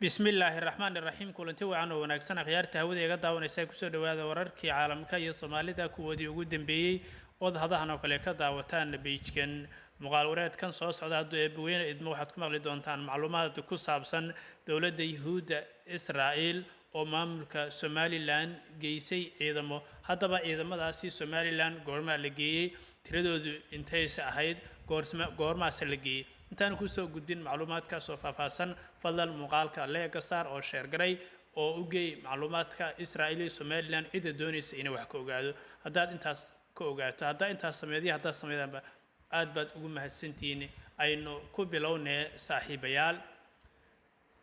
بسم الله الرحمن الرحيم كلنتي وعن وناغسن خيارته hawada iga daawanaysa ku soo dhawaada wararkii caalamka iyo Soomaalida kuwoodii ugu dambeeyay wad hadahan oo kale ka daawataan page-kan muqaal wareedkan soo socda haduu eebweyn idmo waxaad ku maqli doontaan macluumaad ku saabsan dawladda Yahuuda Israa'iil oo maamulka Somaliland geysay ciidamo hadaba ciidamadaasi Somaliland goorma la geeyay tiradoodu intay ahayd goorma la geeyay intaan ku soo gudbin macluumaadkaas oo faahfaahsan fadlan muuqaalka leega saar oo share garay oo u geey macluumaadka Israa'iil iyo Somaliland cid doonaysa inay wax ka ogaado haddaad intaas ka ogaato hadda intaas sameeyaanba aad baad ugu mahadsantihiin aynu ku bilownaa saaxiibayaal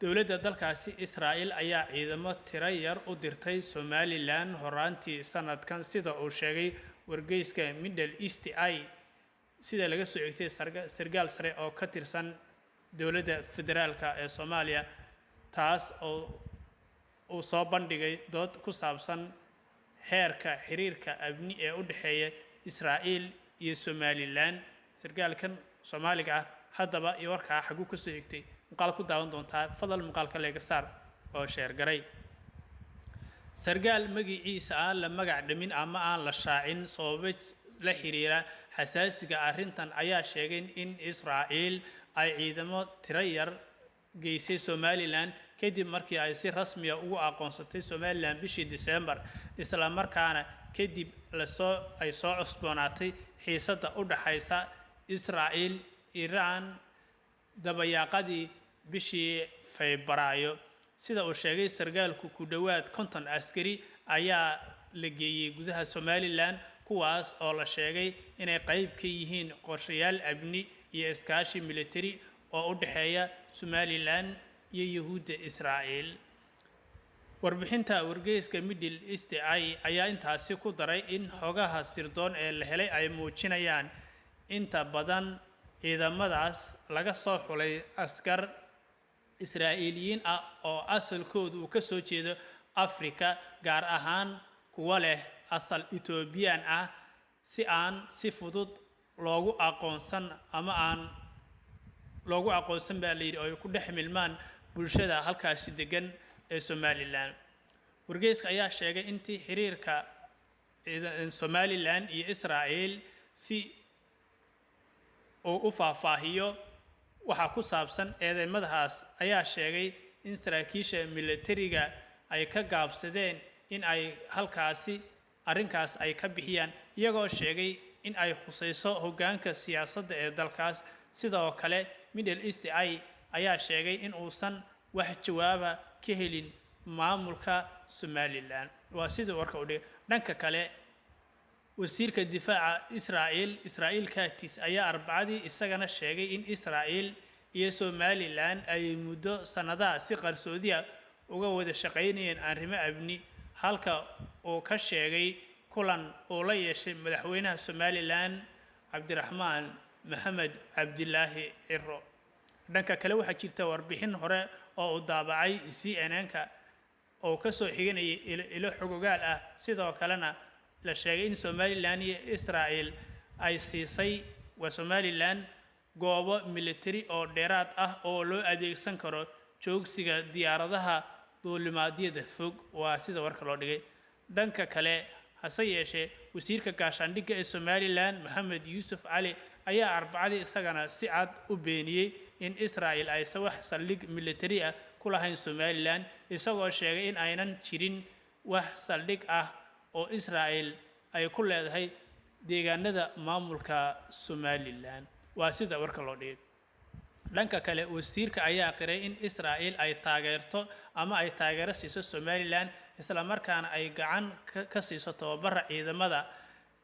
dawladda dalkaasi Israa'iil ayaa ciidamo tiro yar u dirtay Somaliland horaantii sanadkan sida uu sheegay wargeyska Middle East Eye sida laga soo xigtay sargaal sare oo ka tirsan dawladda federaalka ee Soomaaliya taas oo soo bandhigay dood ku saabsan heerka xiriirka amni ee u dhaxeeya Israa'iil iyo Somaliland sargaalkan Soomaaliga haddaba iyo warka xagu ka soo xigtay muqaal ku daawan doontaa fadal muqaalka leega saar oo share garay sargaal magaciisa aan la magac dhamin ama aan la shaacin sabab la xiriira xasaasiga arrintan ayaa sheegay in Israa'iil ay ciidamo tiro yar geysay Somaliland kadib markii ay si rasmi ah ugu aqoonsatay Somaliland bishii December isla markaana kadib ay soo cusboonaatay xiisadda u dhaxaysa Israa'iil Iran dabayaaqadii bishii Febraayo sida uu sheegay sargaalku ku dhawaad 50 askari ayaa la geeyay gudaha Somaliland kuwaas oo la sheegay inay qayb ka yihiin qorshayaal amni iyo iskaashi military oo u dhaxeeya Somaliland iyo Yahuuda Israa'iil warbixinta wargeyska Middle East Eye ayaa intaasi ku daray in xogaha sirdoon ee la helay ay muujinayaan inta badan ciidamadaas laga soo xulay askar Israa'iiliyiin ah oo asalkoodu ka soo jeedo Afrika gaar ahaan kuwa leh asal Ethiopian ah si aan si fudud loogu aqoonsan ama aan loogu aqoonsan baa la yiri oo ku dhex milmaan bulshada halkaas degan ee Somaliland wargeyska ayaa sheegay intii xiriirka Somaliland iyo Israa'iil si oo u faahfaahiyo waxa ku saabsan eedeymadas ayaa sheegay in saraakiisha militariga ay ka gaabsadeen in ay halkaasi arrinkaas ay ka bixiyaan iyagoo sheegay in ay khusayso hoggaanka siyaasadda ee dalkaas sidoo kale Middle East Eye ayaa sheegay in uusan wax jawaaba ka helin maamulka Somaliland waa sida warka u dhigay dhanka kale wasiirka difaaca Israa'iil Katz ayaa Arbacadii isagana sheegay in Israa'iil iyo Somaliland ay muddo sanadaha si qarsoodi ah uga wada shaqeynayeen arrimo amni halka oo ka sheegay kulan oo la yeeshay madaxweynaha Somaliland Cabdiraxmaan Maxamed Cabdilaahi Ciro dhanka kale waxa jirta warbixin hore oo u daabacay CNN-ka oo ka soo xiganayay ilo xogogaal ah sidoo kalena la sheegay in Somaliland iyo Israa'iil ay siisay Somaliland goobo military oo dheeraad ah oo loo adeegsan karo joogsiga diyaaradaha duulimaadyada fog waa sida warka loo dhigay dhanka kale hase yeeshee wasiirka gaashaandhigga ee Somaliland Maxamed Yuusuf Ali ayaa Arbacadii isagana si cad u beeniyay in Israa'iil ay wax saldhig military ah ku lahayn Somaliland isagoo sheegay in aynan jirin wax saldhig ah oo Israa'iil ay ku leedahay deegaanada maamulka Somaliland waa sida warka loo dhigay dhanka kale wasiirka ayaa qiray in Israa'iil ay taageerto ama ay taageero siiso Somaliland isla markaana ay gacan ka siiso tababarka ciidamada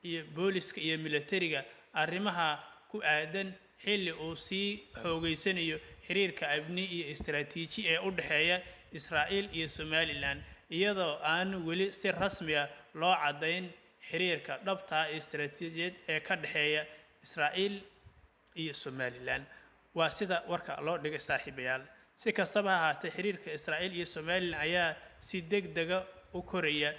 iyo booliska iyo militariga arrimaha ku aadan xilli uu sii xoogeysanayo xiriirka amni iyo istiraatiiji ee u dhaxeeya Israa'iil iyo Somaliland iyadoo aan weli si rasmi ah loo cadeyn xiriirka dhabta istiraatiijiyeed ee ka dhaxeeya Israa'iil iyo Somaliland waa sida warka loo dhigay saaxiibayaal si kastaba ha ahaatee xiriirka Israa'iil iyo Somaliland ayaa si degdeg ah u koraya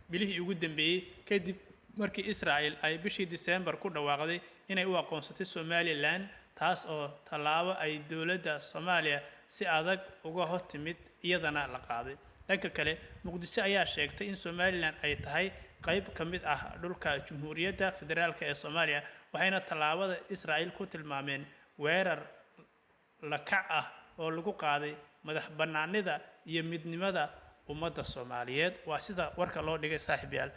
bilihii ugu dambeeyay kadib markii Israa'iil ay bishii December ku dhawaaqday inay u aqoonsatay Somaliland taas oo talaabo ay dawladda Soomaaliya si adag uga hor timid iyadana la qaaday. dhanka kale muqdisho ayaa sheegtay in Somaliland ay tahay qayb ka mid ah dhulka Jamhuuriyadda Federaalka ee Soomaaliya waxayna tallaabada Israa'iil ku tilmaameen weerar la kac ah oo lagu qaaday madax bannaanida iyo midnimada ummadda Soomaaliyeed. waa sida warka loo dhigay saaxiibayaal.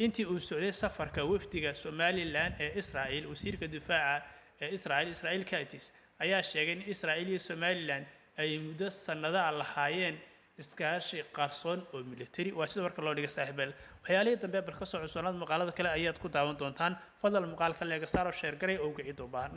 intii uu socday safarka wafdiga Somaliland ee Israa'iil wasiirka difaaca ee Israa'iil Katz ayaa sheegay in Israa'iil iyo Somaliland ay muddo sanado lahaayeen iskaashi qarsoon oo military. waa sida warka loo dhigay saaxiibayaal. waxyaalihii dambe bal ka soo cusubnaad maqaalada kale ayaad ku daawan doontaan. fadlan maqaalka leega saaro share garay oo gicido baahan.